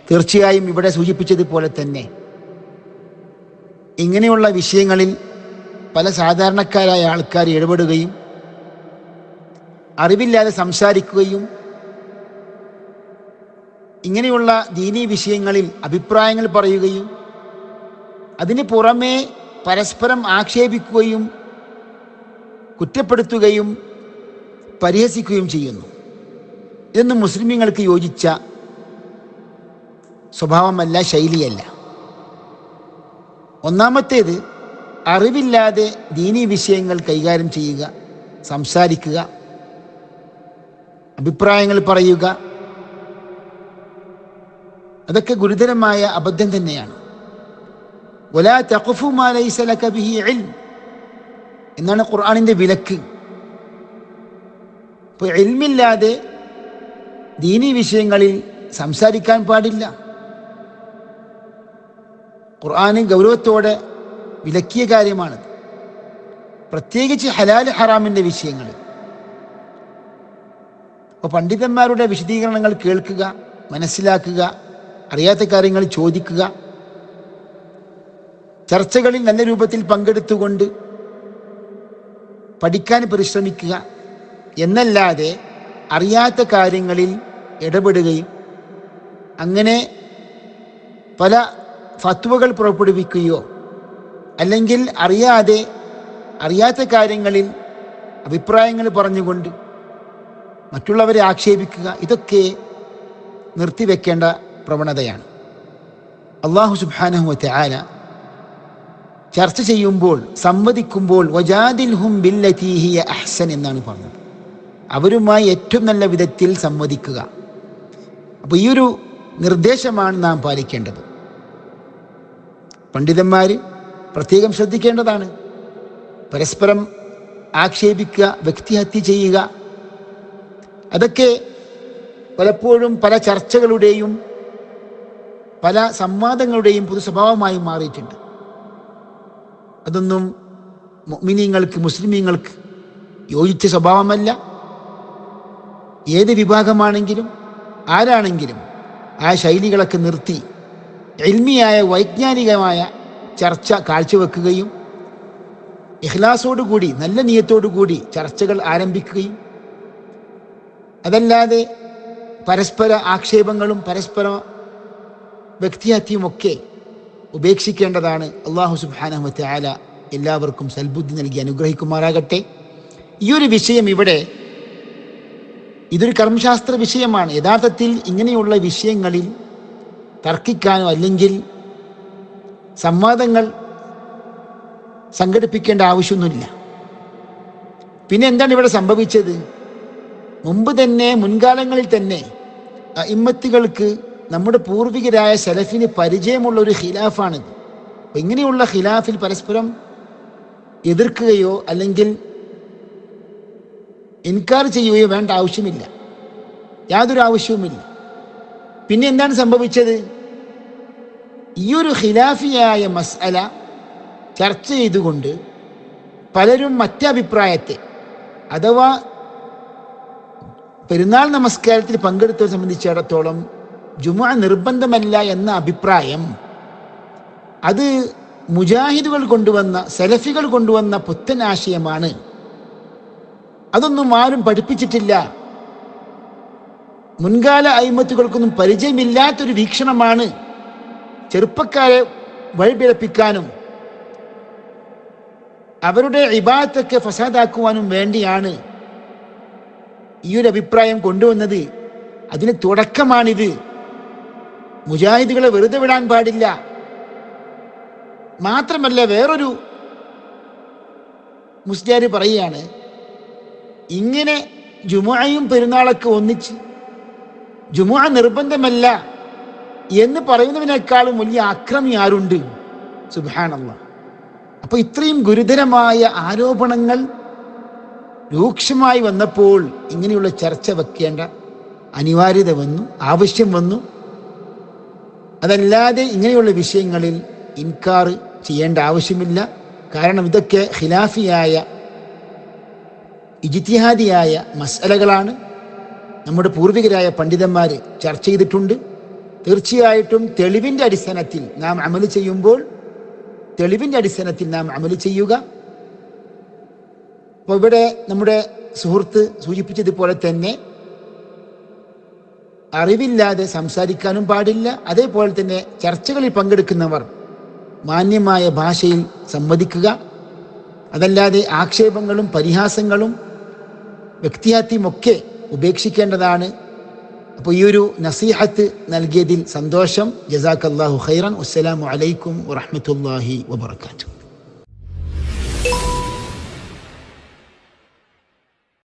തീർച്ചയായും ഇവിടെ സൂചിപ്പിച്ചതുപോലെ തന്നെ ഇങ്ങനെയുള്ള വിഷയങ്ങളിൽ പല സാധാരണക്കാരായ ആൾക്കാർ ഇടപെടുകയും അറിവില്ലാതെ സംസാരിക്കുകയും ഇങ്ങനെയുള്ള ദീനീ വിഷയങ്ങളിൽ അഭിപ്രായങ്ങൾ പറയുകയും അതിന് പുറമേ പരസ്പരം ആക്ഷേപിക്കുകയും കുറ്റപ്പെടുത്തുകയും പരിഹസിക്കുകയും ചെയ്യുന്നു. ഇതൊന്നും മുസ്ലിമീങ്ങൾക്ക് യോജിച്ച സ്വഭാവമല്ല, ശൈലിയല്ല. ഒന്നാമത്തേത്, അറിവില്ലാതെ ദീനീ വിഷയങ്ങൾ കൈകാര്യം ചെയ്യുക, സംസാരിക്കുക, അഭിപ്രായങ്ങൾ പറയുക, അതൊക്കെ ഗുരുതരമായ അബദ്ധം തന്നെയാണ്. വലാ തഖഫു മാ ലൈസ ലക ബിഹി ഇൽം എന്നാണ് ഖുർആനിന്റെ വിലക്ക്. ഇപ്പോൾ ഇൽമില്ലാതെ ദീനീ വിഷയങ്ങളിൽ സംസാരിക്കാൻ പാടില്ല. ഖുർആൻ ഗൗരവത്തോടെ വിലക്കിയ കാര്യമാണത്, പ്രത്യേകിച്ച് ഹലാൽ ഹറാമിൻ്റെ വിഷയങ്ങൾ. അപ്പോൾ പണ്ഡിതന്മാരുടെ വിശദീകരണങ്ങൾ കേൾക്കുക, മനസ്സിലാക്കുക, അറിയാത്ത കാര്യങ്ങൾ ചോദിക്കുക, ചർച്ചകളിൽ നല്ല രൂപത്തിൽ പങ്കെടുത്തുകൊണ്ട് പഠിക്കാൻ പരിശ്രമിക്കുക എന്നല്ലാതെ അറിയാത്ത കാര്യങ്ങളിൽ ഇടപെടുകയും അങ്ങനെ പല ഫത്വകൾ പുറപ്പെടുവിക്കുകയോ അല്ലെങ്കിൽ അറിയാത്ത കാര്യങ്ങളിൽ അഭിപ്രായങ്ങൾ പറഞ്ഞുകൊണ്ട് മറ്റുള്ളവരെ ആക്ഷേപിക്കുക, ഇതൊക്കെ നിർത്തിവെക്കേണ്ട പ്രവണതയാണ്. അല്ലാഹു സുബ്ഹാനഹു വ തആല ചർച്ച ചെയ്യുമ്പോൾ, സംവദിക്കുമ്പോൾ വജാദിൽഹും ബില്ലതീ ഹിയ അഹ്സൻ എന്നാണ് പറഞ്ഞത്. അവരുമായി ഏറ്റവും നല്ല വിധത്തിൽ സംവദിക്കുക. അപ്പോൾ ഈ ഒരു നിർദ്ദേശമാണ് നാം പാലിക്കേണ്ടത്. പണ്ഡിതന്മാർ പ്രത്യേകം ശ്രദ്ധിക്കേണ്ടതാണ്. പരസ്പരം ആക്ഷേപിക്കുക, വ്യക്തിഹത്യ ചെയ്യുക, അതൊക്കെ പലപ്പോഴും പല ചർച്ചകളുടെയും പല സംവാദങ്ങളുടെയും പൊതു സ്വഭാവമായി മാറിയിട്ടുണ്ട്. അതൊന്നും മുഅ്മിനീങ്ങൾക്ക്, മുസ്ലിമീങ്ങൾക്ക് യോജിച്ച സ്വഭാവമല്ല. ഏത് വിഭാഗമാണെങ്കിലും ആരാണെങ്കിലും ആ ശൈലികളൊക്കെ നിർത്തി ഇൽമിയായ വൈജ്ഞാനികമായ ചർച്ച കാഴ്ചവെക്കുകയും ഇഖ്ലാസോടുകൂടി, നല്ല നിയത്തോടുകൂടി ചർച്ചകൾ ആരംഭിക്കുകയും അതല്ലാതെ പരസ്പര ആക്ഷേപങ്ങളും പരസ്പര വ്യക്തിഹത്യയുമൊക്കെ ഉപേക്ഷിക്കേണ്ടതാണ്. അല്ലാഹു സുബ്ഹാനഹു വ തആല എല്ലാവർക്കും സൽബുദ്ധി നൽകി അനുഗ്രഹിക്കുമാറാകട്ടെ. ഈ ഒരു വിഷയം ഇവിടെ ഇതൊരു കർമ്മശാസ്ത്ര വിഷയമാണ്. യഥാർത്ഥത്തിൽ ഇങ്ങനെയുള്ള വിഷയങ്ങളിൽ തർക്കിക്കാനോ അല്ലെങ്കിൽ സംവാദങ്ങൾ സംഘടിപ്പിക്കേണ്ട ആവശ്യമൊന്നുമില്ല. പിന്നെ എന്താണ് ഇവിടെ സംഭവിച്ചത്? മുമ്പ് തന്നെ, മുൻകാലങ്ങളിൽ തന്നെ ഇമ്മത്തുകൾക്ക്, നമ്മുടെ പൂർവികരായ സലഫിന് പരിചയമുള്ള ഒരു ഖിലാഫാണിത്. അപ്പം ഇങ്ങനെയുള്ള ഖിലാഫിൽ പരസ്പരം എതിർക്കുകയോ അല്ലെങ്കിൽ ഇൻകാർ ചെയ്യുകയോ വേണ്ട ആവശ്യമില്ല, യാതൊരു ആവശ്യവുമില്ല. പിന്നെ എന്താണ് സംഭവിച്ചത്? ഈ ഒരു ഖിലാഫിയായ മസ്അല ചർച്ച ചെയ്തുകൊണ്ട് പലരും മറ്റഭിപ്രായത്തെ, അഥവാ പെരുന്നാൾ നമസ്കാരത്തിൽ പങ്കെടുത്തവരെ സംബന്ധിച്ചിടത്തോളം ജുമുഅ നിർബന്ധമല്ല എന്ന അഭിപ്രായം, അത് മുജാഹിദുകൾ കൊണ്ടുവന്ന, സലഫികൾ കൊണ്ടുവന്ന പുത്തൻ ആശയമാണ്. അതൊന്നും ആരും പഠിപ്പിച്ചിട്ടില്ല. മുൻകാല അയിമത്തുകൾക്കൊന്നും പരിചയമില്ലാത്തൊരു വീക്ഷണമാണ്. ചെറുപ്പക്കാരെ വഴിപിഴപ്പിക്കാനും അവരുടെ ഇബാദത്തൊക്കെ ഫസാദാക്കുവാനും വേണ്ടിയാണ് ഈ ഒരു അഭിപ്രായം കൊണ്ടുവന്നത്. അതിന് തുടക്കമാണിത്. മുജാഹിദുകളെ വെറുതെ വിടാൻ പാടില്ല. മാത്രമല്ല, വേറൊരു മുസ്ലിയാർ പറയുകയാണ്, ഇങ്ങനെ ജുമുഅയും പെരുന്നാളൊക്കെ ഒന്നിച്ച് ജുമുഅ നിർബന്ധമല്ല എന്ന് പറയുന്നതിനേക്കാളും വലിയ അക്രമി ആരുണ്ട്? സുബ്ഹാനല്ലാഹ്. അപ്പൊ ഇത്രയും ഗുരുതരമായ ആരോപണങ്ങൾ രൂക്ഷമായി വന്നപ്പോൾ ഇങ്ങനെയുള്ള ചർച്ച വെക്കേണ്ട അനിവാര്യത വന്നു, ആവശ്യം വന്നു. അതല്ലാതെ ഇങ്ങനെയുള്ള വിഷയങ്ങളിൽ ഇൻകാർ ചെയ്യേണ്ട ആവശ്യമില്ല. കാരണം ഇതൊക്കെ ഖിലാഫിയായ, ഇജ്തിഹാദിയായ മസ്അലകളാണ്. നമ്മുടെ പൂർവികരായ പണ്ഡിതന്മാർ ചർച്ച ചെയ്തിട്ടുണ്ട്, തീർച്ചയായിട്ടും തെളിവിൻ്റെ അടിസ്ഥാനത്തിൽ നാം അമൽ ചെയ്യുമ്പോൾ തെളിവിൻ്റെ അടിസ്ഥാനത്തിൽ നാം അമൽ ചെയ്യുക. അപ്പോൾ ഇവിടെ നമ്മുടെ സുഹൃത്ത് സൂചിപ്പിച്ചതുപോലെ തന്നെ അറിവില്ലാതെ സംസാരിക്കാനും പാടില്ല. അതേപോലെ തന്നെ ചർച്ചകളിൽ പങ്കെടുക്കുന്നവർ മാന്യമായ ഭാഷയിൽ സംവദിക്കുക. അതല്ലാതെ ആക്ഷേപങ്ങളും പരിഹാസങ്ങളും വ്യക്തിഹത്യയുമൊക്കെ ഉപേക്ഷിക്കേണ്ടതാണ്. അപ്പോൾ ഈ ഒരു നസീഹത്ത് നൽകിയതിൽ സന്തോഷം. ജസാക്കല്ലാഹു ഖൈറൻ. അസ്സലാമു അലൈക്കും വറഹ്മത്തുള്ളാഹി വബറകാതുഹു.